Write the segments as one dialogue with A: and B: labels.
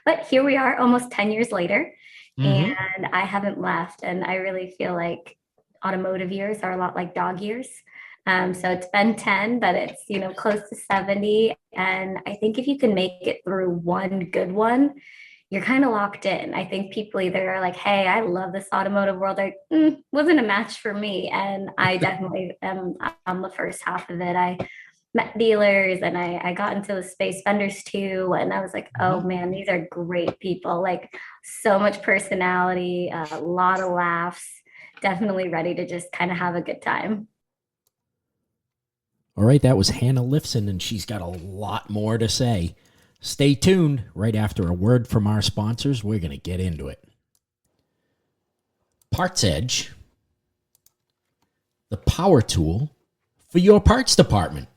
A: But here we are almost 10 years later,
B: Hmm.
A: and I haven't left. And I really feel like automotive years are a lot like dog years. So it's been 10, but it's, close to 70. And I think if you can make it through one good one, you're kind of locked in. I think people either are like, hey, I love this automotive world, or wasn't a match for me. And I definitely am on the first half of it. I met dealers and I got into the space vendors too. And I was like, oh
B: Hmm.
A: man, these are great people. Like so much personality, a lot of laughs, definitely ready to just kind of have a good time.
B: All right, that was Hannah Lifson, and she's got a lot more to say. Stay tuned. Right after a word from our sponsors, we're going to get into it. Parts Edge, the power tool for your parts department.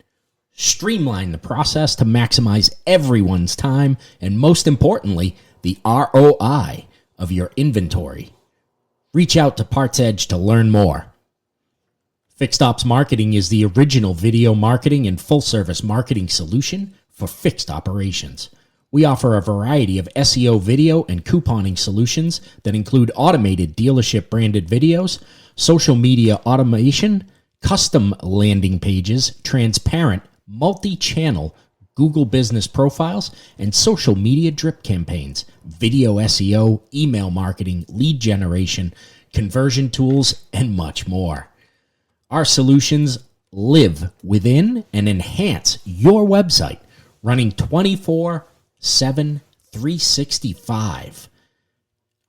B: Streamline the process to maximize everyone's time and, most importantly, the ROI of your inventory. Reach out to Parts Edge to learn more. Fixed Ops Marketing is the original video marketing and full-service marketing solution for fixed operations. We offer a variety of SEO video and couponing solutions that include automated dealership-branded videos, social media automation, custom landing pages, transparent, multi-channel Google business profiles, and social media drip campaigns, video SEO, email marketing, lead generation, conversion tools, and much more. Our solutions live within and enhance your website, running 24/7, 365.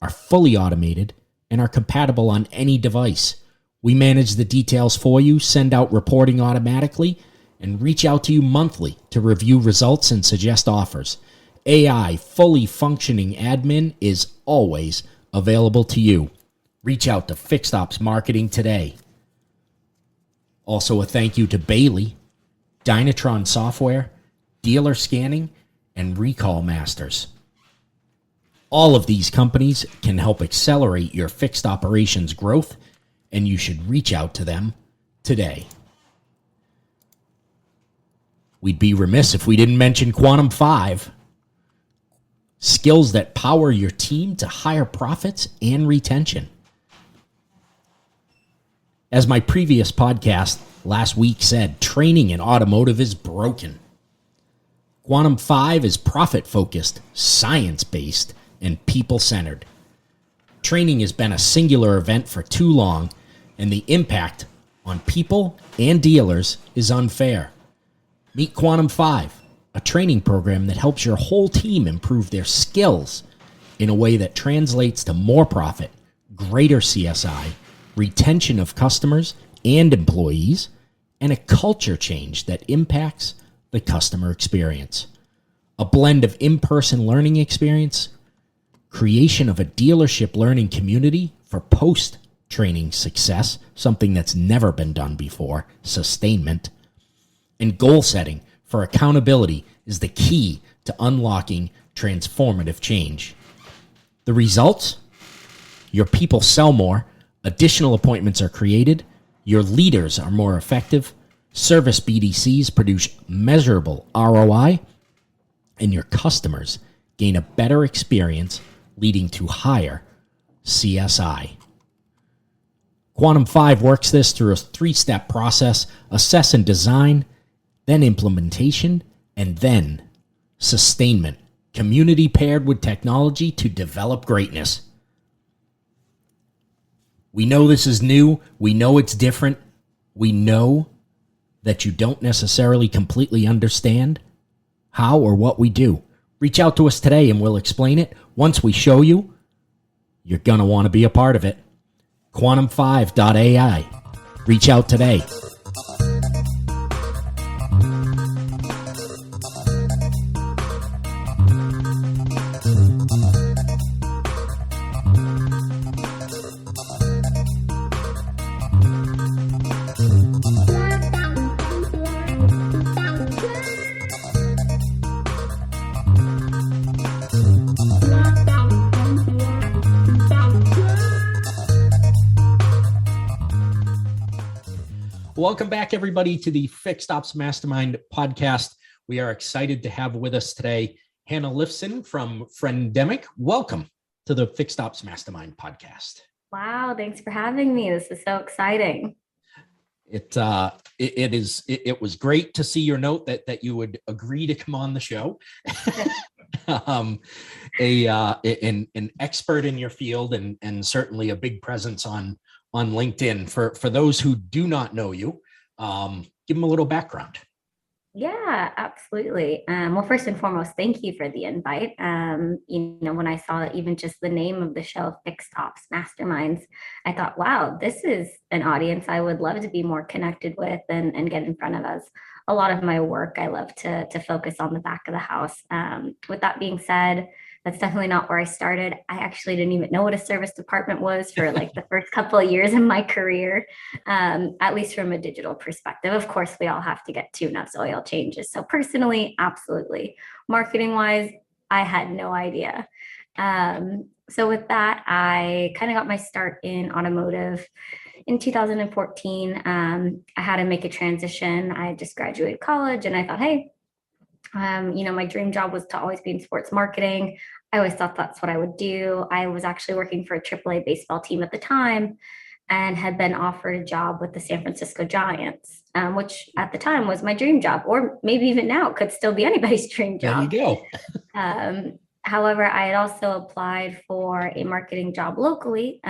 B: Are fully automated and are compatible on any device. We manage the details for you, send out reporting automatically, and reach out to you monthly to review results and suggest offers. AI fully functioning admin is always available to you. Reach out to Fixed Ops Marketing today. Also, a thank you to Bailey, Dynatron Software, Dealer Scanning, and Recall Masters. All of these companies can help accelerate your fixed operations growth, and you should reach out to them today. We'd be remiss if we didn't mention Quantum 5, skills that power your team to higher profits and retention. As my previous podcast last week said, training in automotive is broken. Quantum 5 is profit-focused, science-based, and people-centered. Training has been a singular event for too long, and the impact on people and dealers is unfair. Meet Quantum 5, a training program that helps your whole team improve their skills in a way that translates to more profit, greater CSI, retention of customers and employees, and a culture change that impacts the customer experience. A blend of in-person learning experience, creation of a dealership learning community for post-training success, something that's never been done before, sustainment, and goal setting for accountability is the key to unlocking transformative change. The results? Your people sell more, additional appointments are created, your leaders are more effective, service BDCs produce measurable ROI, and your customers gain a better experience, leading to higher CSI. Quantum 5 works this through a 3-step process: assess and design, then implementation, and then sustainment. Community paired with technology to develop greatness. We know this is new. We know it's different. We know that you don't necessarily completely understand how or what we do. Reach out to us today and we'll explain it. Once we show you, you're going to want to be a part of it. Quantum5.ai. Reach out today. Welcome back, everybody, to the Fixed Ops Mastermind podcast. We are excited to have with us today Hannah Lifson from Friendemic. Welcome to the Fixed Ops Mastermind podcast.
A: Wow, thanks for having me. This is so exciting.
B: It was great to see your note that you would agree to come on the show. um, an expert in your field and certainly a big presence on LinkedIn. For those who do not know you, give them a little background.
A: Yeah, absolutely. Well, first and foremost, thank you for the invite. When I saw even just the name of the show, Fixed Ops Masterminds, I thought, wow, this is an audience I would love to be more connected with and get in front of us. A lot of my work, I love to focus on the back of the house. With that being said, that's definitely not where I started. I actually didn't even know what a service department was for like the first couple of years in my career, at least from a digital perspective. Of course, we all have to get tune-ups, oil changes. So personally, absolutely. Marketing wise, I had no idea. So with that, I kind of got my start in automotive in 2014. I had to make a transition. I just graduated college and I thought, hey, my dream job was to always be in sports marketing. I always thought that's what I would do. I was actually working for a AAA baseball team at the time and had been offered a job with the San Francisco Giants, which at the time was my dream job, or maybe even now it could still be anybody's dream job.
B: There you go.
A: However, I had also applied for a marketing job locally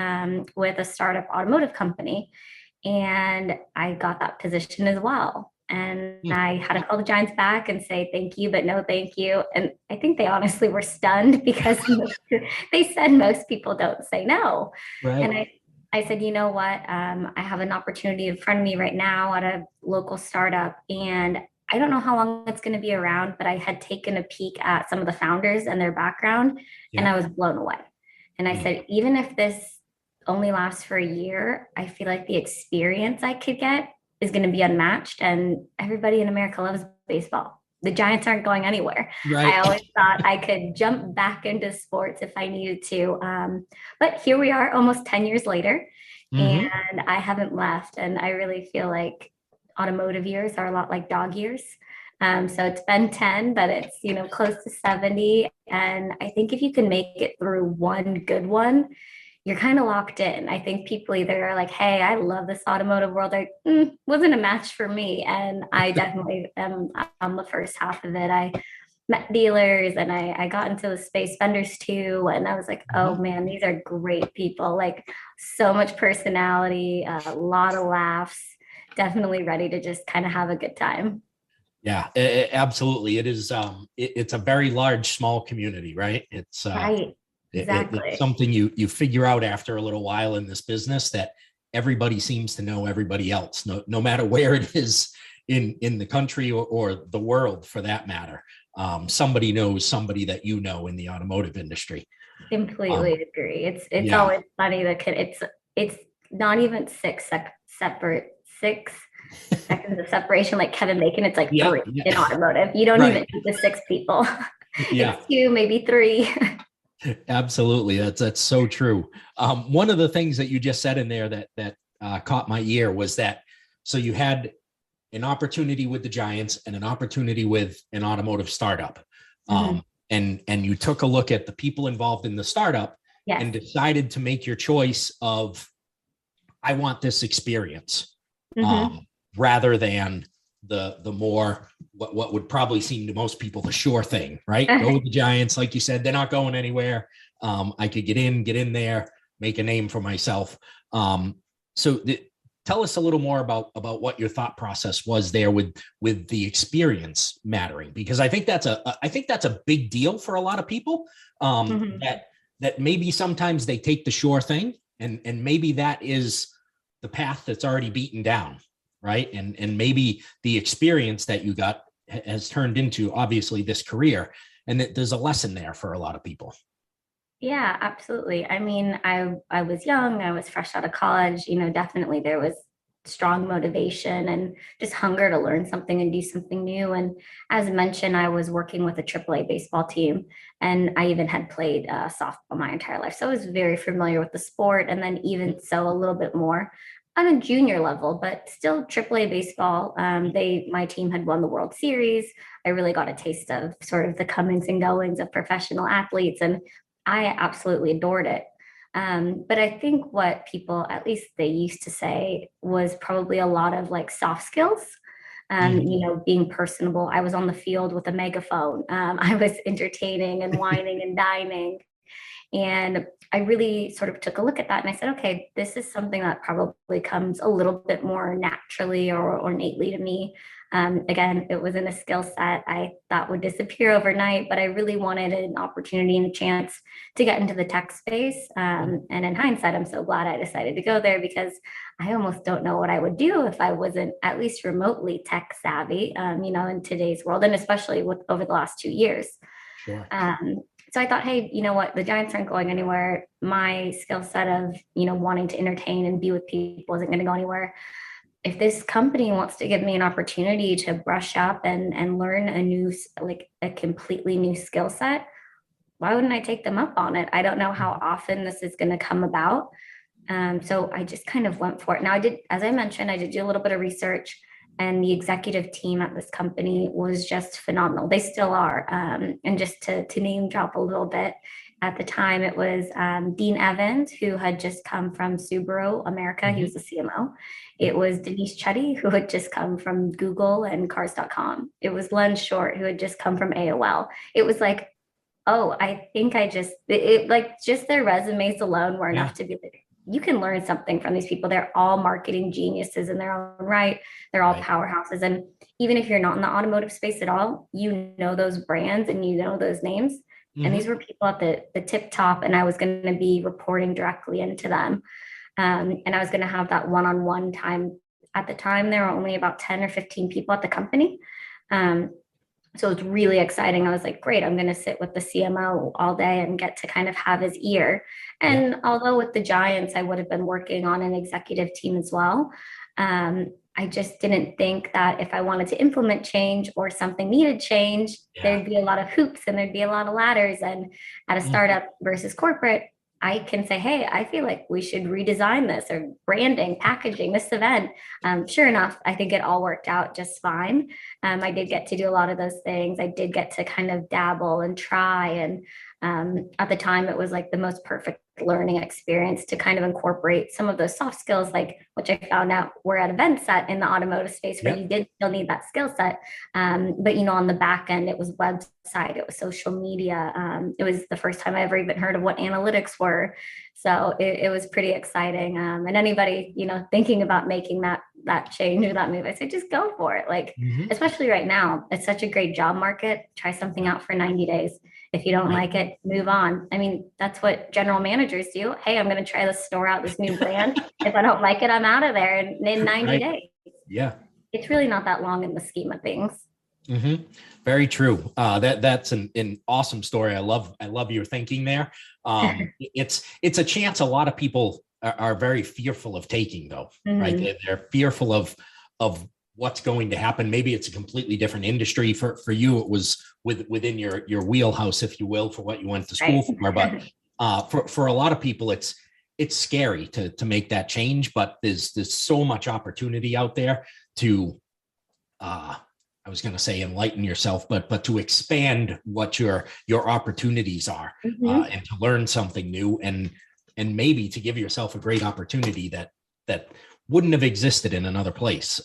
A: with a startup automotive company, and I got that position as well. And I had to call the Giants back and say thank you, but no thank you. And I think they honestly were stunned because they said most people don't say no.
B: Right.
A: And I said, you know what? I have an opportunity in front of me right now at a local startup. And I don't know how long it's going to be around, but I had taken a peek at some of the founders and their background, and I was blown away. And I said, even if this only lasts for a year, I feel like the experience I could get is going to be unmatched. And everybody in America loves baseball. The Giants aren't going anywhere.
B: Right.
A: I always thought I could jump back into sports if I needed to. But here we are almost 10 years later, and I haven't left. And I really feel like automotive years are a lot like dog years. So it's been 10, but it's, close to 70. And I think if you can make it through one good one, you're kind of locked in. I think people either are like, hey, I love this automotive world. Wasn't a match for me. And I definitely am on the first half of it. I met dealers and I got into the space vendors too. And I was like, oh man, these are great people. Like so much personality, a lot of laughs, definitely ready to just kind of have a good time.
B: Yeah, absolutely. It is. It's a very large, small community, right? It's
A: Right. Exactly.
B: It's something you figure out after a little while in this business that everybody seems to know everybody else, no matter where it is in the country or the world for that matter. Somebody knows somebody that you know in the automotive industry.
A: Completely agree. It's always funny that it's not even six seconds of separation like Kevin Bacon. It's like three in automotive. You don't even need the six people. It's two, maybe three.
B: Absolutely. That's so true. One of the things that you just said in there that caught my ear was that, so you had an opportunity with the Giants and an opportunity with an automotive startup. And you took a look at the people involved in the startup and decided to make your choice of, I want this experience, rather than the more what would probably seem to most people the sure thing, right? Go with the Giants, like you said, they're not going anywhere. I could get in there, make a name for myself. Tell us a little more about what your thought process was there with the experience mattering, because I think that's a big deal for a lot of people. That maybe sometimes they take the sure thing, and maybe that is the path that's already beaten down. Right. And maybe the experience that you got has turned into obviously this career, and that there's a lesson there for a lot of people.
A: Yeah, absolutely. I mean, I was young, I was fresh out of college, definitely there was strong motivation and just hunger to learn something and do something new. And as mentioned, I was working with a AAA baseball team, and I even had played softball my entire life. So I was very familiar with the sport. And then even so a little bit more on a junior level, but still AAA baseball. My team had won the World Series. I really got a taste of sort of the comings and goings of professional athletes, and I absolutely adored it. But I think what people, at least they used to say, was probably a lot of like soft skills.
B: Mhm.
A: Being personable. I was on the field with a megaphone. I was entertaining and whining and dining. And I really sort of took a look at that and I said, okay, this is something that probably comes a little bit more naturally or innately to me. Again, it wasn't a skill set I thought would disappear overnight, but I really wanted an opportunity and a chance to get into the tech space. And in hindsight, I'm so glad I decided to go there because I almost don't know what I would do if I wasn't at least remotely tech savvy, in today's world, and especially with over the last 2 years.
B: Sure.
A: Um, so I thought, hey, you know what? The Giants aren't going anywhere. My skill set of, wanting to entertain and be with people isn't going to go anywhere. If this company wants to give me an opportunity to brush up and learn like a completely new skill set, why wouldn't I take them up on it? I don't know how often this is going to come about. So I just kind of went for it. Now as I mentioned, I did do a little bit of research, and the executive team at this company was just phenomenal. They still are. And just to name drop a little bit, at the time it was Dean Evans, who had just come from Subaru America. He
B: Mhm.
A: was the CMO. It
B: Yep.
A: was Denise Chetty, who had just come from Google and Cars.com. It was Len Short, who had just come from AOL. It was like, oh, I think like just their resumes alone were
B: Yeah.
A: enough to be like, you can learn something from these people. They're all marketing geniuses in their own right. They're all
B: Right.
A: powerhouses. And even if you're not in the automotive space at all, you know those brands and you know those names. And these
B: Mhm.
A: were people at the tip top, and I was going to be reporting directly into them. And I was going to have that one-on-one time. At the time, there were only about 10 or 15 people at the company. Um, so it's really exciting. I was like, great, I'm going to sit with the CMO all day and get to kind of have his ear.
B: Yeah.
A: And although with the Giants, I would have been working on an executive team as well. I just didn't think that if I wanted to implement change or something needed change,
B: Yeah.
A: there'd be a lot of hoops and there'd be a lot of ladders. And at a
B: Mhm.
A: startup versus corporate, I can say, hey, I feel like we should redesign this or branding, packaging, this event. Sure enough, I think it all worked out just fine. I did get to do a lot of those things. I did get to kind of dabble and try. And at the time, it was like the most perfect learning experience to kind of incorporate some of those soft skills, like which I found out were at events set in the automotive space where you
B: Yep.
A: did still need that skill set. But, on the back end, it was website, it was social media. It was the first time I ever even heard of what analytics were. So it was pretty exciting. And anybody, thinking about making that change or that move, I say just go for it. Like,
B: Mhm.
A: especially right now, it's such a great job market. Try something
B: Yep.
A: out for 90 days. If you don't
B: Right.
A: like it, move on. I mean, that's what general managers do. Hey, I'm going to try this store out, this new brand. If I don't like it, I'm out of there in 90
B: Right.
A: days.
B: Yeah.
A: It's really not that long in the scheme of things.
B: Mm-hmm. Very true. That's an awesome story. I love your thinking there. It's a chance a lot of people are very fearful of taking, though, right?
A: Mhm.
B: They're fearful of what's going to happen. Maybe it's a completely different industry. For you, it was within your wheelhouse, if you will, for what you went to school
A: Right.
B: for. But for a lot of people, it's scary to make that change. But there's so much opportunity out there to I was going to say enlighten yourself, but to expand what your opportunities are,
A: Mhm.
B: and to learn something new, and maybe to give yourself a great opportunity that wouldn't have existed in another place.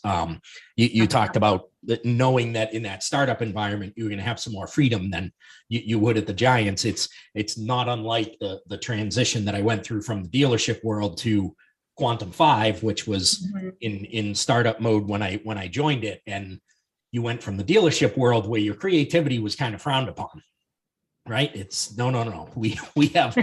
B: You talked about knowing that in that startup environment you're going to have some more freedom than you would at the Giants. It's not unlike the transition that I went through from the dealership world to Quantum 5, which was
A: Mhm.
B: in startup mode when I joined it. And you went from the dealership world where your creativity was kind of frowned upon, right? It's no. We have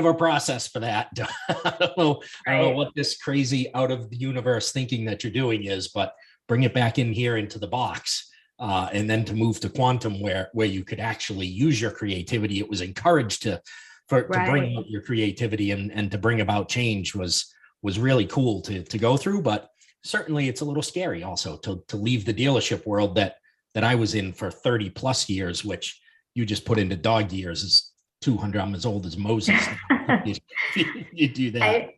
B: a process for that. I don't know
A: Right.
B: what this crazy out of the universe thinking that you're doing is, but bring it back in here into the box. And then to move to quantum where you could actually use your creativity. It was encouraged to bring
A: Right.
B: out your creativity and to bring about change was really cool to go through. But certainly it's a little scary also to leave the dealership world that I was in for 30 plus years, which you just put into dog years is 200. I'm as old as Moses now. You do that.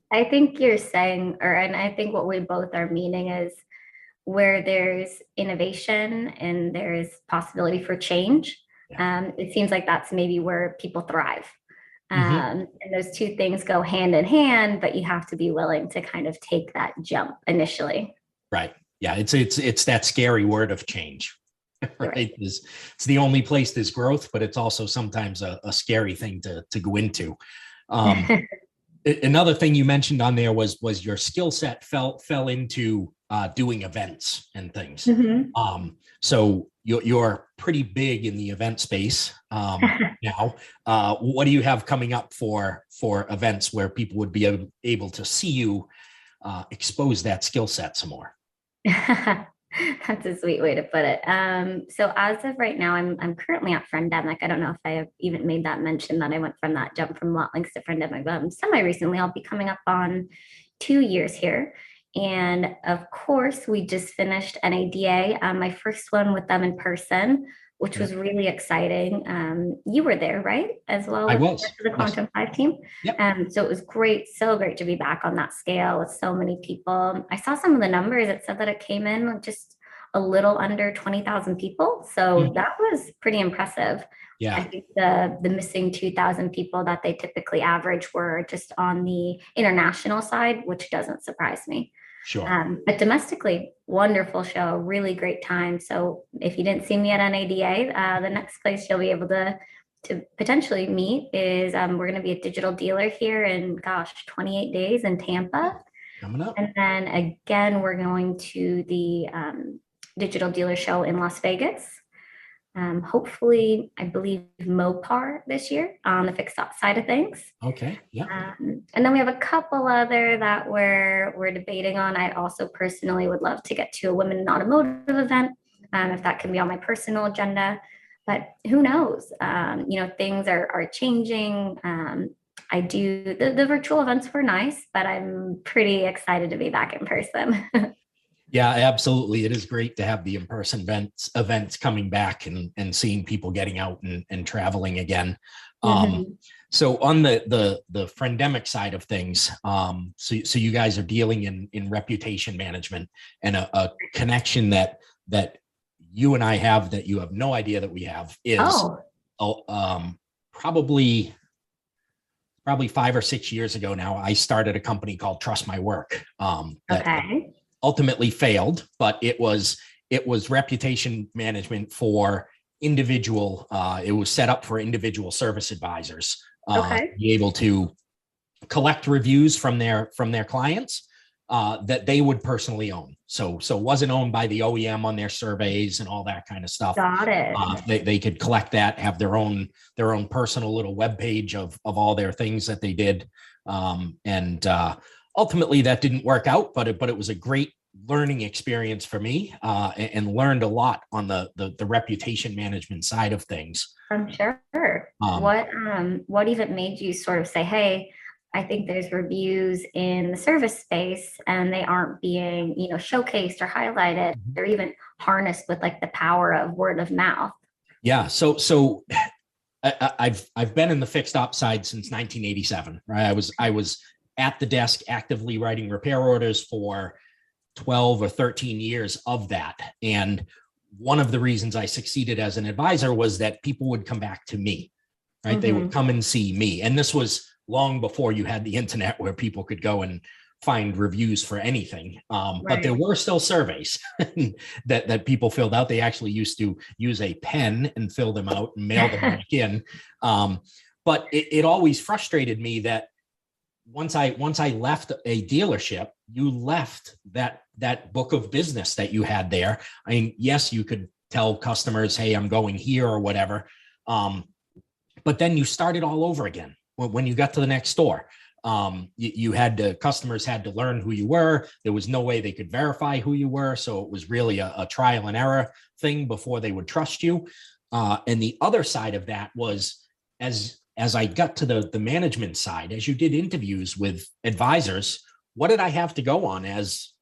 A: I I think you're saying, and I think what we both are meaning is where there's innovation and there's possibility for change.
B: Yeah.
A: It seems like that's maybe where people thrive.
B: Hmm.
A: And those two things go hand in hand, but you have to be willing to kind of take that jump initially.
B: Right. Yeah. It's that scary word of change.
A: You're
B: Right. It's the only place there's growth, but it's also sometimes a scary thing to go into. Um,
A: right.
B: Another thing you mentioned on there was your skill set fell into doing events and things.
A: hmm
B: So you're pretty big in the event space now. What do you have coming up for events where people would be able to see you expose that skill set some more?
A: That's a sweet way to put it. So as of right now, I'm currently at Friendemic. I don't know if I have even made that mention that I went from that jump from Lot Links to Friendemic. But semi recently, I'll be coming up on 2 years here. And of course, we just finished NADA, my first one with them in person, which
B: Yeah,
A: was really exciting. You were there, right? As well
B: I
A: with
B: was.
A: the
B: Yes.
A: Quantum 5 team.
B: Yep.
A: So it was great, so great to be back on that scale with so many people. I saw some of the numbers. It said that it came in with just a little under 20,000 people. So
B: Mhm.
A: that was pretty impressive. I
B: Yeah.
A: think the missing 2,000 people that they typically average were just on the international side, which doesn't surprise me.
B: Sure.
A: But domestically, wonderful show, really great time. So if you didn't see me at NADA, the next place you'll be able to potentially meet is we're going to be a digital dealer here in, gosh, 28 days in
B: Yeah.
A: Tampa.
B: Coming up.
A: And then again, we're going to the digital dealer show in Las Vegas. Hopefully, I believe Mopar this year on the fixed ops side of things.
B: Okay. Yeah.
A: And then we have a couple other that we're debating on. I also personally would love to get to a women in automotive event, if that can be on my personal agenda. But who knows? Things are changing. I do the virtual events were nice, but I'm pretty excited to be back in person.
B: Yeah, absolutely. It is great to have the in-person events coming back and seeing people getting out and traveling again. Um,
A: Mhm.
B: so on the friendemic side of things, so you guys are dealing in reputation management and a connection that you and I have that you have no idea that we have is
A: Oh,
B: probably 5 or 6 years ago now. I started a company called Trust My Work that
A: okay.
B: ultimately failed, but it was reputation management for individual. It was set up for individual service advisors to
A: Okay.
B: be able to collect reviews from their clients that they would personally own. So it wasn't owned by the OEM on their surveys and all that kind of stuff.
A: Got it.
B: They could collect that, have their own personal little web page of all their things that they did, and ultimately that didn't work out. But it was a great learning experience for me, and learned a lot on the reputation management side of things.
A: I'm sure.
B: Um,
A: What even made you sort of say, hey, I think there's reviews in the service space and they aren't being, showcased or highlighted or even harnessed with like the power of word of mouth.
B: yeah, so I've been in the fixed ops side since 1987. Right, I was at the desk actively writing repair orders for 12 or 13 years of that. And one of the reasons I succeeded as an advisor was that people would come back to me, right? They would
A: hmm
B: come and see me. And this was long before you had the internet where people could go and find reviews for anything. But there
A: Right.
B: were still surveys that people filled out. They actually used to use a pen and fill them out and mail them back in. Um, but it always frustrated me that once I left a dealership, you left that book of business that you had there. I mean, yes, you could tell customers, "Hey, I'm going here" or whatever, but then you started all over again when you got to the next store. You had to customers had to learn who you were. There was no way they could verify who you were, so it was really a trial and error thing before they would trust you. And the other side of that was as I got to the management side, as you did interviews with advisors, what did I have to go on as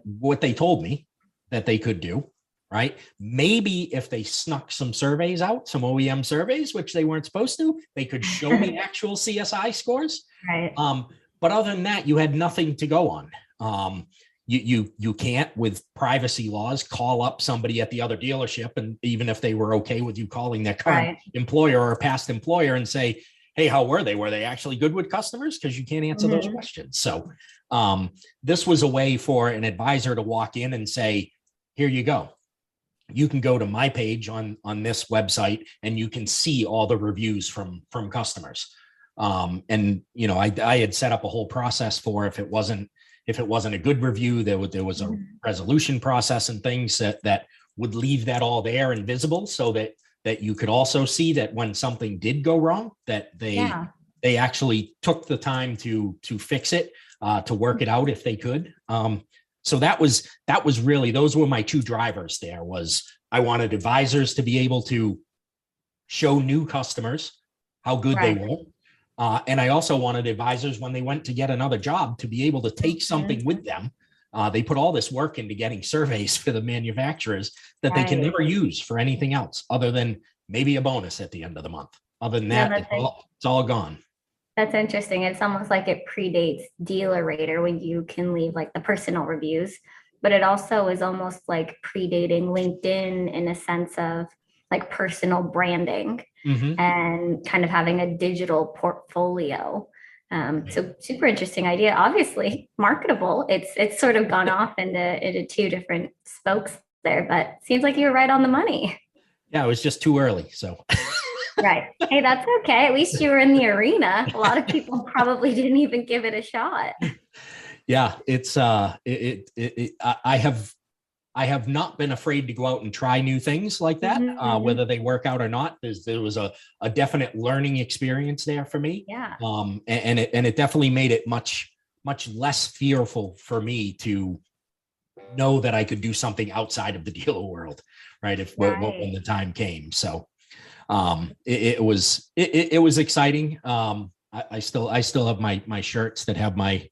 B: what they told me that they could do, right? Maybe if they snuck some surveys out, some OEM surveys, which they weren't supposed to, they could show me actual CSI scores.
A: Right.
B: Um, but other than that, you had nothing to go on. You can't, with privacy laws, call up somebody at the other dealership, and even if they were okay with you calling their current employer or past employer and say, hey, how were they? Were they actually good with customers? Because you can't answer those questions. So this was a way for an advisor to walk in and say, here you go. You can go to my page on this website and you can see all the reviews from customers. And I had set up a whole process for if it wasn't a good review, there was a resolution process and things that would leave that all there and visible, so that you could also see that when something did go wrong, that they actually took the time to fix it, to work it out if they could. So that was really, those were my two drivers there. Was I wanted advisors to be able to show new customers how good they were. And I also wanted advisors, when they went to get another job, to be able to take something with them. They put all this work into getting surveys for the manufacturers that they can never use for anything else other than maybe a bonus at the end of the month. Other than that, it's all gone.
A: That's interesting. It's almost like it predates Dealer Rater when you can leave like the personal reviews, but it also is almost like predating LinkedIn in a sense of like personal branding and kind of having a digital portfolio. So super interesting idea. Obviously marketable. It's sort of gone off into two different spokes there, but seems like you were right on the money.
B: Yeah, it was just too early. So.
A: Right. Hey, that's okay. At least you were in the arena. A lot of people probably didn't even give it a shot.
B: Yeah, it's I have not been afraid to go out and try new things like that, whether they work out or not. There was a definite learning experience there for me.
A: Yeah.
B: And it definitely made it much less fearful for me to know that I could do something outside of the dealer world, right? When the time came. So it was exciting. I still have my shirts that have my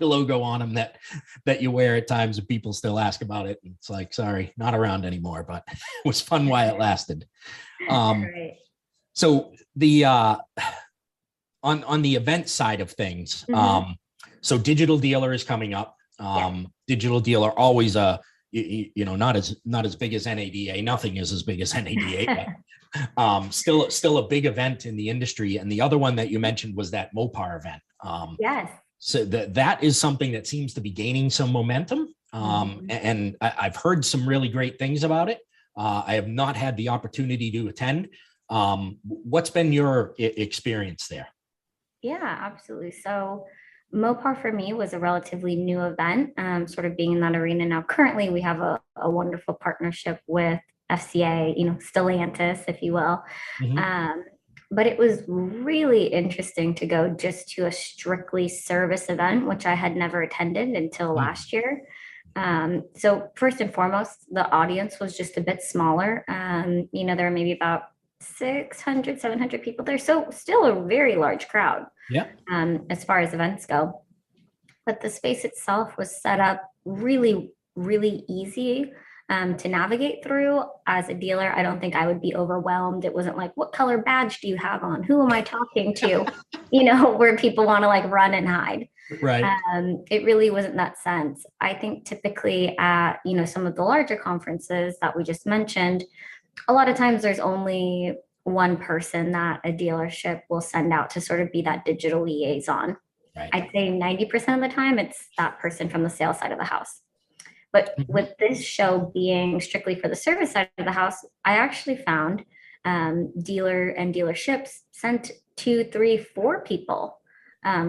B: logo on them that you wear at times, and people still ask about it. It's like, sorry, not around anymore, but it was fun while it lasted.
A: Right.
B: So the on the event side of things, so Digital Dealer is coming up. Digital Dealer, always not as big as NADA. Nothing is as big as NADA, but still a big event in the industry. And the other one that you mentioned was that Mopar event.
A: Yes.
B: So that is something that seems to be gaining some momentum. And I've heard some really great things about it. I have not had the opportunity to attend. What's been your experience there?
A: Yeah, absolutely. So Mopar for me was a relatively new event, sort of being in that arena. Now, currently we have a wonderful partnership with FCA, Stellantis, if you will. But it was really interesting to go just to a strictly service event, which I had never attended until last year. So first and foremost, the audience was just a bit smaller. There were maybe about 600, 700 people there. So still a very large crowd.
B: Yeah.
A: As far as events go. But the space itself was set up really, really easy to navigate through. As a dealer, I don't think I would be overwhelmed. It wasn't like, what color badge do you have on? Who am I talking to? Where people want to like run and hide.
B: Right.
A: It really wasn't that sense. I think typically at, some of the larger conferences that we just mentioned, a lot of times there's only one person that a dealership will send out to sort of be that digital liaison.
B: Right.
A: I'd say 90% of the time it's that person from the sales side of the house. But with this show being strictly for the service side of the house, I actually found dealer and dealerships sent 2, 3, 4 people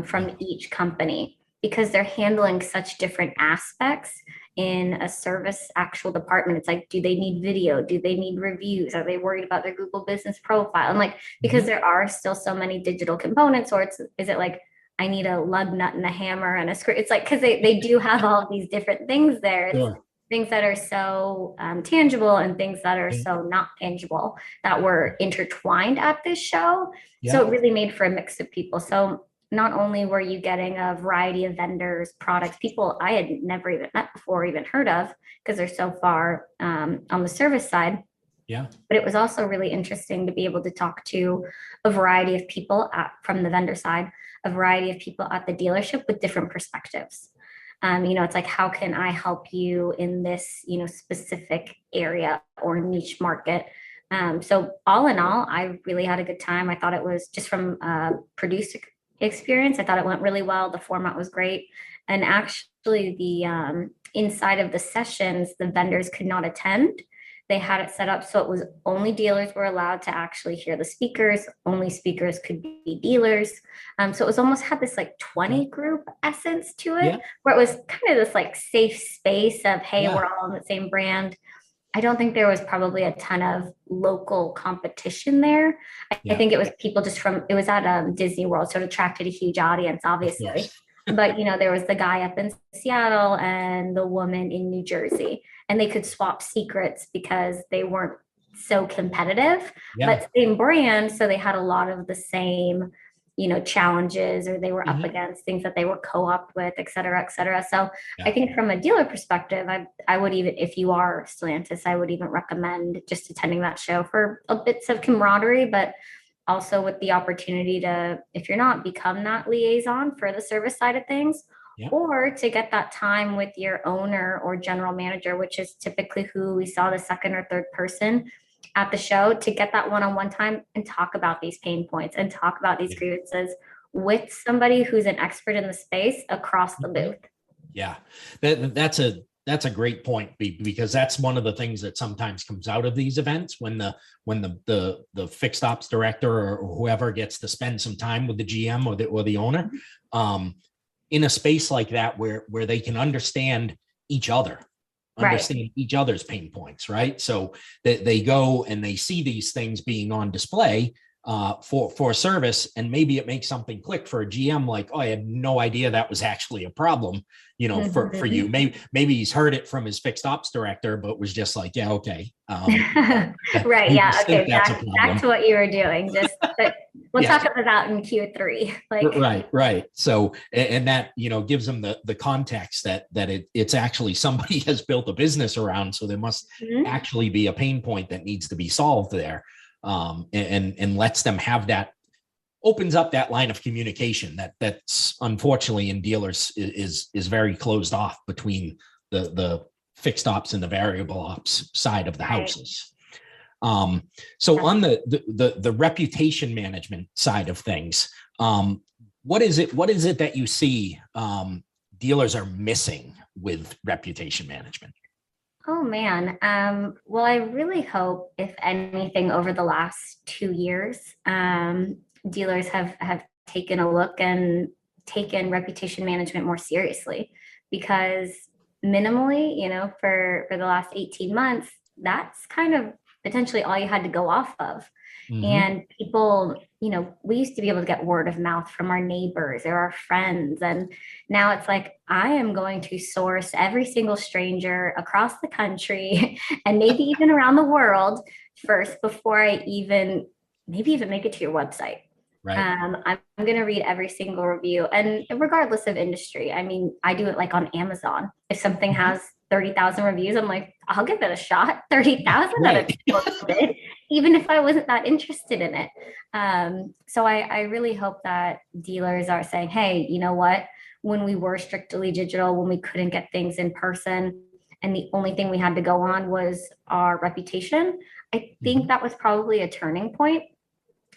A: from each company, because they're handling such different aspects in a service actual department. It's like, do they need video? Do they need reviews? Are they worried about their Google business profile? And like, because there are still so many digital components, or is it like, I need a lug nut and a hammer and a screw? It's like, because they do have all of these different things there. Sure. Things that are so tangible and things that are so not tangible that were intertwined at this show. Yeah. So it really made for a mix of people. So not only were you getting a variety of vendors, products, people I had never even met before, even heard of, because they're so far on the service side.
B: Yeah.
A: But it was also really interesting to be able to talk to a variety of people from the vendor side, a variety of people at the dealership with different perspectives. It's like, how can I help you in this, specific area or niche market? So all in all, I really had a good time. I thought it was just from producer experience. I thought it went really well. The format was great. And actually the inside of the sessions, the vendors could not attend. They had it set up so it was only dealers were allowed to actually hear the speakers. Only speakers could be dealers. So it was almost had this like 20 group essence to it,
B: Yeah.
A: where it was kind of this like safe space of, hey,
B: Yeah.
A: we're all in the same brand. I don't think there was probably a ton of local competition there. I
B: Yeah.
A: think it was people just it was at Disney World, so it attracted a huge audience, obviously. But, there was the guy up in Seattle and the woman in New Jersey, and they could swap secrets because they weren't so competitive,
B: Yeah.
A: but same brand. So they had a lot of the same, challenges, or they were up
B: Mhm.
A: against things that they were co-op with, et cetera, et cetera. So
B: Yeah.
A: I think from a dealer perspective, I would even, if you are Stellantis, I would even recommend just attending that show for a bits of camaraderie, but also with the opportunity to, if you're not, become that liaison for the service side of things,
B: Yeah.
A: or to get that time with your owner or general manager, which is typically who we saw the second or third person at the show, to get that one-on-one time and talk about these pain points and talk about these grievances with somebody who's an expert in the space across the booth.
B: Yeah, that's a great point, because that's one of the things that sometimes comes out of these events when the fixed ops director or whoever gets to spend some time with the GM or the owner, in a space like that where they can understand each other. Understand each other's pain points, right? So they go and they see these things being on display for a service, and maybe it makes something click for a GM, like, oh, I had no idea that was actually a problem, for you. Maybe he's heard it from his fixed ops director, but was just like, yeah, okay.
A: Right. Yeah. Okay.
B: That's
A: back to what you were doing. We'll
B: Yeah.
A: talk about that in Q3.
B: Right. So, and that, gives them the context that it's actually somebody has built a business around. So there must actually be a pain point that needs to be solved there. And lets them have that, opens up that line of communication that's unfortunately in dealers is very closed off between the fixed ops and the variable ops side of the houses. So on the reputation management side of things, what is it that you see dealers are missing with reputation management?
A: Oh man. Well, I really hope, if anything, over the last 2 years, dealers have taken a look and taken reputation management more seriously, because minimally, for the last 18 months, that's kind of potentially all you had to go off of. And people, we used to be able to get word of mouth from our neighbors or our friends. And now it's like, I am going to source every single stranger across the country and maybe even around the world first before I maybe even make it to your website.
B: Right.
A: I'm going to read every single review, and regardless of industry. I mean, I do it like on Amazon. If something has 30,000 reviews, I'm like, I'll give it a shot. 30,000
B: Right.
A: even if I wasn't that interested in it. So I really hope that dealers are saying, hey, you know what? When we were strictly digital, when we couldn't get things in person, and the only thing we had to go on was our reputation, I think that was probably a turning point,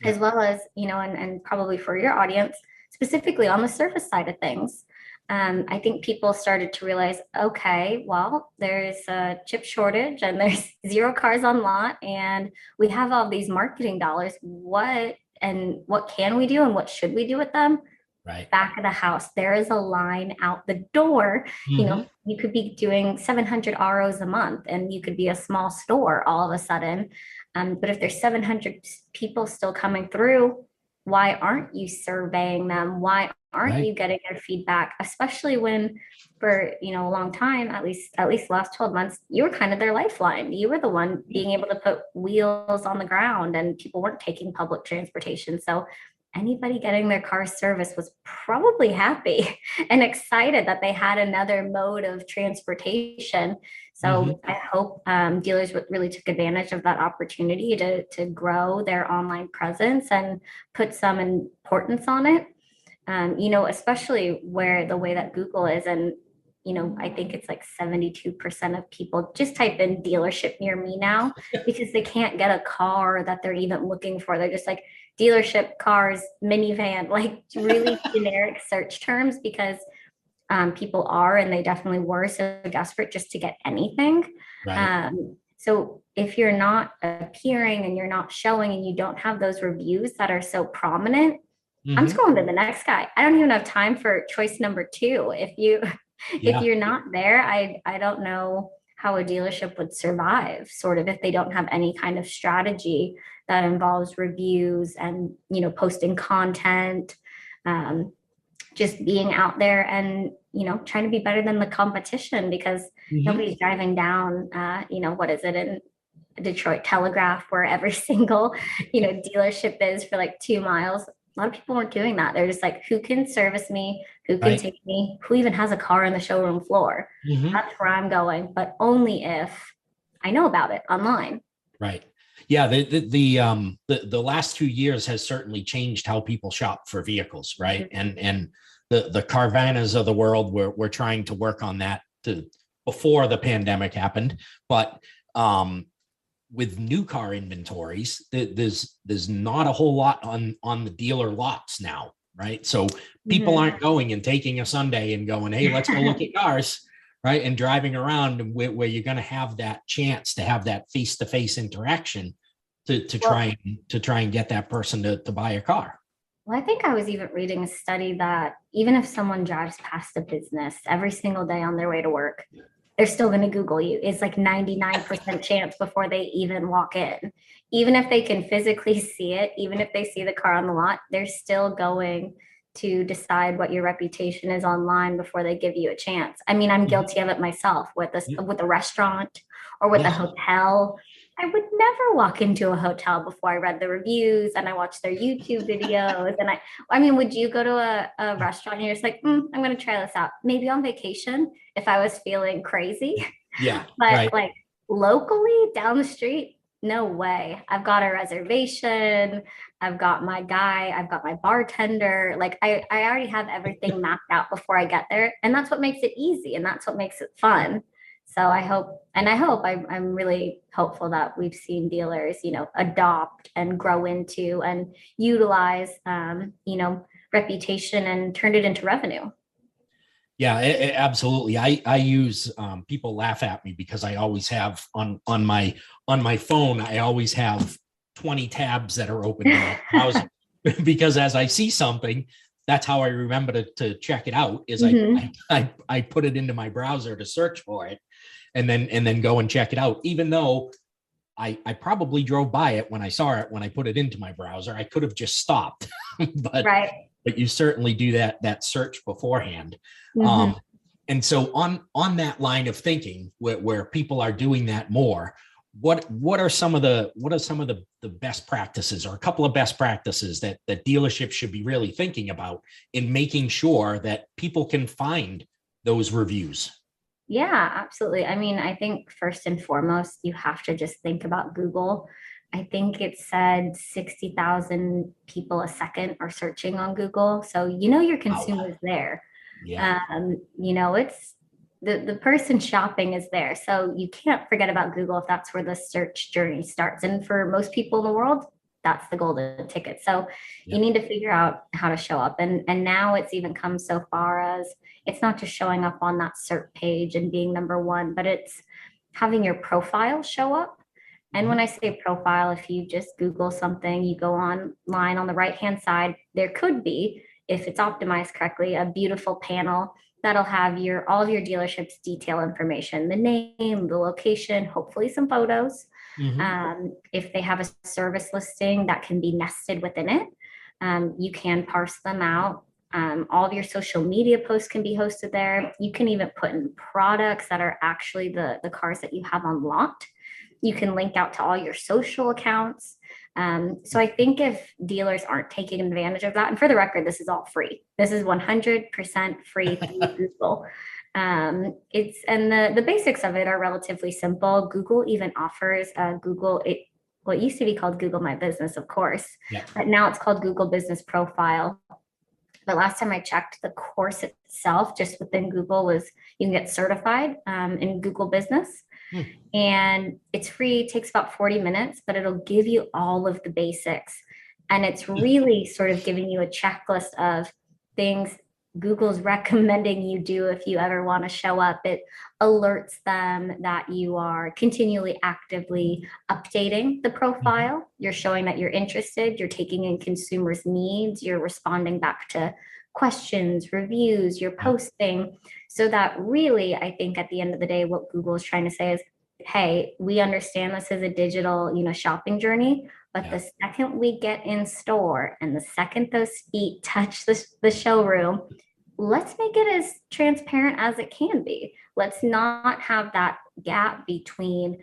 A: as well as, and probably for your audience, specifically on the service side of things. I think people started to realize, okay, well, there's a chip shortage and there's 0 cars on lot, and we have all these marketing dollars. What can we do, and what should we do with them?
B: Right.
A: Back of the house, there is a line out the door. You could be doing 700 ROs a month, and you could be a small store all of a sudden. But if there's 700 people still coming through, why aren't you surveying them? Why aren't you getting their feedback? Especially when, for a long time, at least last 12 months, you were kind of their lifeline. You were the one being able to put wheels on the ground, and people weren't taking public transportation. So anybody getting their car serviced was probably happy and excited that they had another mode of transportation.
B: Mhm.
A: So I hope dealers really took advantage of that opportunity to grow their online presence and put some importance on it. Especially where the way that Google is, and I think it's like 72% of people just type in dealership near me now because they can't get a car that they're even looking for. They're just like dealership, cars, minivan, like really generic search terms because people are, and they definitely were so desperate just to get anything.
B: Right.
A: So if you're not appearing and you're not showing and you don't have those reviews that are so prominent, I'm
B: Mhm.
A: scrolling to the next guy. I don't even have time for choice number two. If
B: Yeah.
A: you're not there, I don't know how a dealership would survive, sort of, if they don't have any kind of strategy that involves reviews and posting content, um, just being out there and trying to be better than the competition because
B: Mhm.
A: nobody's driving down what is it in Detroit Telegraph where every single dealership is for like 2 miles. A lot of people weren't doing that. They're just like, who can service me? Who can
B: Right.
A: take me? Who even has a car on the showroom floor?
B: Mhm.
A: That's where I'm going, but only if I know about it online.
B: Right. Yeah, the last 2 years has certainly changed how people shop for vehicles, right? And the Carvanas of the world we're trying to work on that to before the pandemic happened, but with new car inventories, there's not a whole lot on the dealer lots now, right? So people
A: Mhm.
B: aren't going and taking a Sunday and going, hey, let's go look at cars, right? And driving around where you're going to have that chance to have that face-to-face interaction to
A: Well,
B: try and get that person to buy a car.
A: Well, I think I was even reading a study that even if someone drives past a business every single day on their way to work, they're still going to Google you. It's like 99% chance before they even walk in. Even if they can physically see it, even if they see the car on the lot, they're still going to decide what your reputation is online before they give you a chance. I mean, I'm
B: Mhm.
A: guilty of it myself with
B: Yeah.
A: a restaurant or with a
B: Yeah.
A: hotel. I would never walk into a hotel before I read the reviews and I watched their YouTube videos. I mean, would you go to a restaurant and you're just like, I'm going to try this out? Maybe on vacation if I was feeling crazy,
B: Yeah.
A: but
B: Right.
A: like locally down the street, no way. I've got a reservation. I've got my guy. I've got my bartender. Like I already have everything mapped out before I get there. And that's what makes it easy. And that's what makes it fun. So I'm really hopeful that we've seen dealers, adopt and grow into and utilize, reputation and turn it into revenue.
B: Yeah, absolutely. I use people laugh at me because I always have on my phone. I always have 20 tabs that are open in my browser because as I see something, that's how I remember to check it out. Is
A: Mhm.
B: I put it into my browser to search for it, and then go and check it out. Even though I probably drove by it when I saw it when I put it into my browser, I could have just stopped, but
A: Right.
B: but you certainly do that search beforehand.
A: Mhm.
B: Um, and so on that line of thinking, where people are doing that more, what are some of the best practices, or a couple of best practices that dealerships should be really thinking about in making sure that people can find those reviews?
A: Yeah, absolutely. I mean, I think first and foremost, you have to just think about Google. I think it said 60,000 people a second are searching on Google. So your
B: Wow.
A: consumers there.
B: Yeah.
A: It's the person shopping is there. So you can't forget about Google if that's where the search journey starts. And for most people in the world, that's the golden ticket. So you
B: Yep.
A: need to figure out how to show up. And now it's even come so far as it's not just showing up on that cert page and being number one, but it's having your profile show up. And when
B: Mhm.
A: I say profile, if you just Google something, you go online on the right hand side, there could be, if it's optimized correctly, a beautiful panel that'll have all of your dealership's detail information, the name, the location, hopefully some photos.
B: Mhm.
A: If they have a service listing that can be nested within it, you can parse them out. All of your social media posts can be hosted there. You can even put in products that are actually the cars that you have on lot. You can link out to all your social accounts. So I think if dealers aren't taking advantage of that, and for the record, this is all free. This is 100% free through Google. It's and the basics of it are relatively simple. Google even offers what used to be called Google My Business, of course, but now it's called Google Business Profile. But last time I checked, the course itself, just within Google, was you can get certified in Google Business. And it's free. It takes about 40 minutes, but it'll give you all of the basics. And it's really sort of giving you a checklist of things Google's recommending you do if you ever want to show up. It alerts them that you are continually actively updating the profile. You're showing that you're interested, you're taking in consumers' needs, you're responding back to questions, reviews, you're posting. So that really, I think at the end of the day, what Google is trying to say is, hey, we understand this is a digital, shopping journey, but the second we get in store and the second those feet touch the showroom, let's make it as transparent as it can be. Let's not have that gap between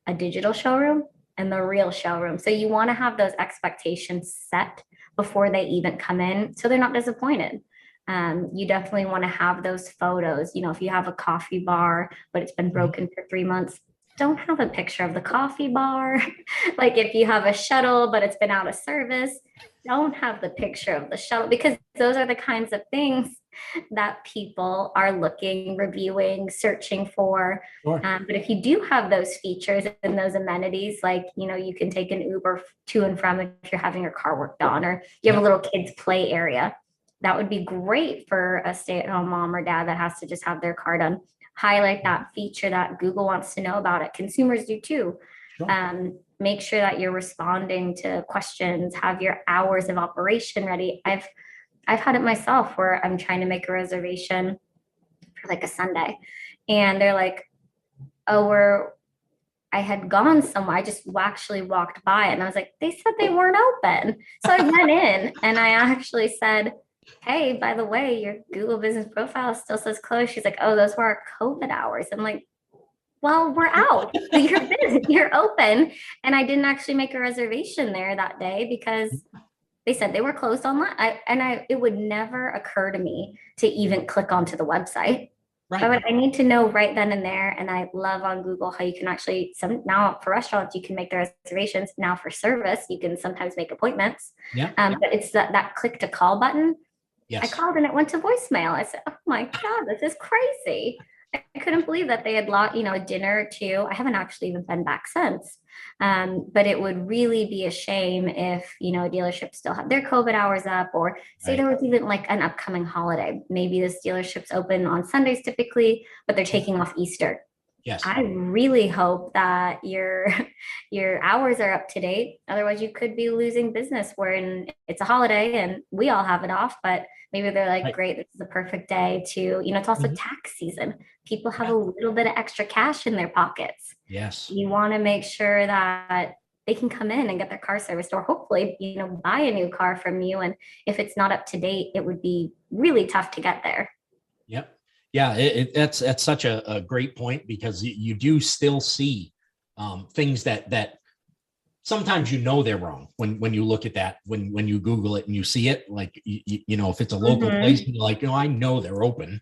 A: a digital showroom and the real showroom. So you want to have those expectations set before they even come in so they're not disappointed. You definitely want to have those photos. If you have a coffee bar, but it's been broken for 3 months, don't have a picture of the coffee bar. Like if you have a shuttle, but it's been out of service, don't have the picture of the shuttle, because those are the kinds of things that people are looking, reviewing, searching for.
B: Sure.
A: But if you do have those features and those amenities, like, you can take an Uber to and from if you're having your car worked on, or you have a little kids play area, that would be great for a stay-at-home mom or dad that has to just have their car done. Highlight that feature that Google wants to know about it. Consumers do too.
B: Sure.
A: Make sure that you're responding to questions, have your hours of operation ready. I've had it myself where I'm trying to make a reservation for like a Sunday, and they're like, oh, I had gone somewhere. I just actually walked by and I was like, they said they weren't open. So I went in and I actually said, hey, by the way, your Google Business Profile still says closed. She's like, oh, those were our COVID hours. I'm like, well, we're out. You're busy. You're open. And I didn't actually make a reservation there that day because they said they were closed online. It would never occur to me to even click onto the website.
B: Right.
A: I need to know right then and there. And I love on Google how you can actually, now for restaurants, you can make the reservations. Now for service, you can sometimes make appointments. But it's that click to call button.
B: Yes.
A: I called and it went to voicemail. I said, oh my God, this is crazy. I couldn't believe that they had a dinner or two. I haven't actually even been back since. But it would really be a shame if, a dealership still had their COVID hours up, or say there was even like an upcoming holiday. Maybe this dealership's open on Sundays typically, but they're taking off Easter.
B: Yes.
A: I really hope that your hours are up to date. Otherwise, you could be losing business when it's a holiday and we all have it off. But maybe they're like, great, this is a perfect day to, it's also tax season. People have a little bit of extra cash in their pockets.
B: Yes.
A: You want to make sure that they can come in and get their car serviced, or hopefully, buy a new car from you. And if it's not up to date, it would be really tough to get there.
B: Yep. Yeah, that's such a great point, because you do still see things that sometimes they're wrong when you look at that, when you Google it and you see it, like if it's a local place and you're like, I know they're open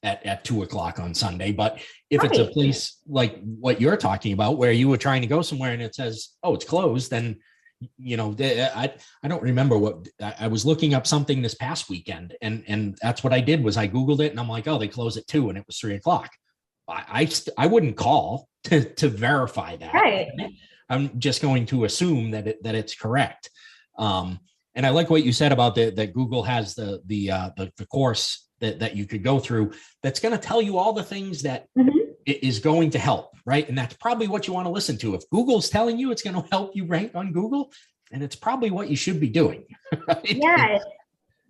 B: at 2:00 on Sunday, but if it's a place like what you're talking about where you were trying to go somewhere and it says, oh, it's closed, then I don't remember what I was looking up something this past weekend, and that's what I did was I Googled it and I'm like, oh, they close at 2:00 and it was 3:00. I wouldn't call to verify that.
A: Right.
B: I'm just going to assume that it's correct. And I like what you said about that Google has the course that you could go through that's going to tell you all the things that is going to help, right? And that's probably what you want to listen to. If Google's telling you it's going to help you rank on Google, and it's probably what you should be doing. Right?
A: Yeah,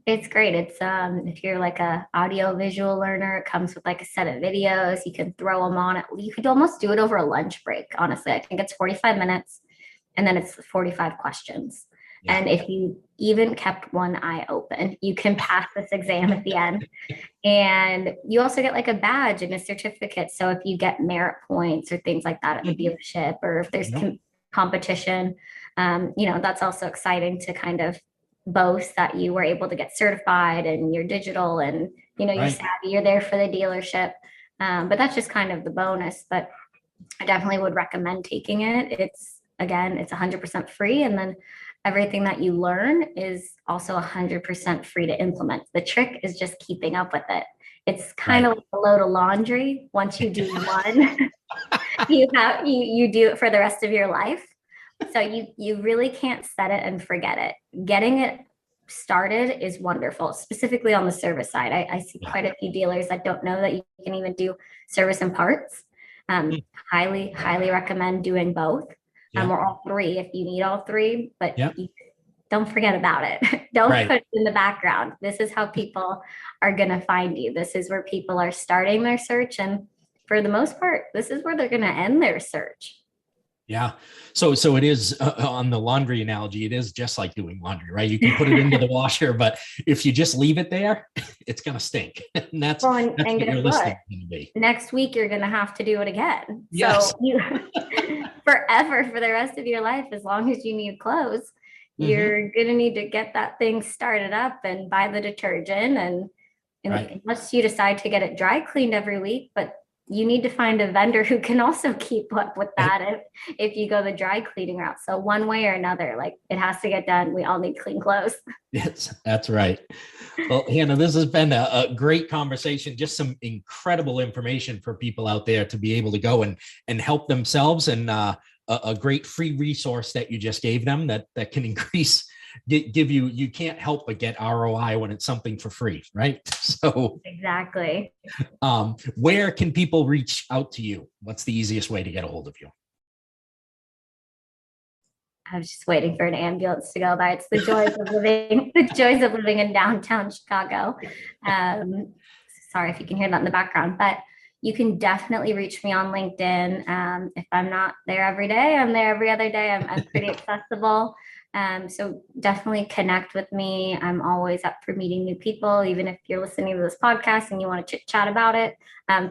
A: it's great. It's if you're like a audio visual learner, it comes with like a set of videos. You can throw them on it. You could almost do it over a lunch break. Honestly, I think it's 45 minutes and then it's 45 questions. Yeah. And if you even kept one eye open, you can pass this exam at the end. And you also get like a badge and a certificate. So if you get merit points or things like that at the dealership, or if there's competition. That's also exciting to kind of boast that you were able to get certified and you're digital and, you're
B: Right.
A: savvy, you're there for the dealership. But that's just kind of the bonus. But I definitely would recommend taking it. It's 100% free. And then everything that you learn is also 100% free to implement. The trick is just keeping up with it. It's kind
B: Right.
A: of like a load of laundry. Once you do one, you do it for the rest of your life. So you really can't set it and forget it. Getting it started is wonderful, specifically on the service side. I see
B: Yeah.
A: quite a few dealers that don't know that you can even do service and parts. Highly, highly recommend doing both,
B: Yeah.
A: or all three if you need all three, but
B: Yeah.
A: you don't forget about it. Don't
B: Right.
A: put it in the background. This is how people are going to find you. This is where people are starting their search. And for the most part, this is where they're going to end their search.
B: Yeah. So it is on the laundry analogy, it is just like doing laundry, right? You can put it into the washer, but if you just leave it there, it's going to stink. And that's
A: and
B: what your
A: guess
B: listing
A: what?
B: is going to be.
A: Next week, you're going to have to do it again.
B: Yes.
A: So you forever, for the rest of your life, as long as you need clothes, you're going to need to get that thing started up and buy the detergent. And
B: Right.
A: unless you decide to get it dry cleaned every week, but you need to find a vendor who can also keep up with that if you go the dry cleaning route. So one way or another, like it has to get done. We all need clean clothes.
B: Yes, that's right. Well, Hannah, this has been a great conversation, just some incredible information for people out there to be able to go and help themselves, and a great free resource that you just gave them that can increase, give you can't help but get ROI when it's something for free, right? So
A: exactly.
B: Where can people reach out to you? What's the easiest way to get a hold of you?
A: I was just waiting for an ambulance to go by. It's the joys of living in downtown Chicago. Sorry if you can hear that in the background, but you can definitely reach me on LinkedIn. If I'm not there every day, I'm there every other day. I'm pretty accessible. So definitely connect with me. I'm always up for meeting new people. Even if you're listening to this podcast and you want to chit chat about it,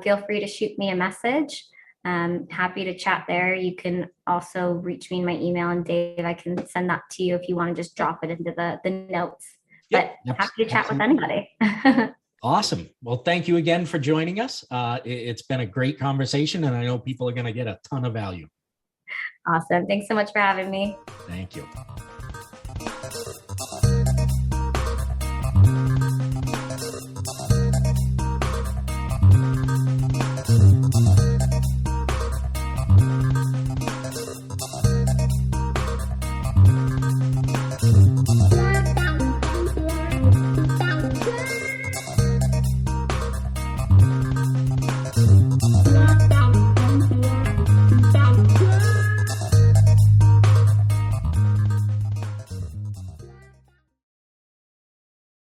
A: feel free to shoot me a message. Happy to chat there. You can also reach me in my email, and Dave, I can send that to you if you want to just drop it into the notes. Yep, but happy to chat with anybody.
B: Awesome. Well, thank you again for joining us. It's been a great conversation, and I know people are going to get a ton of value.
A: Awesome. Thanks so much for having me.
B: Thank you.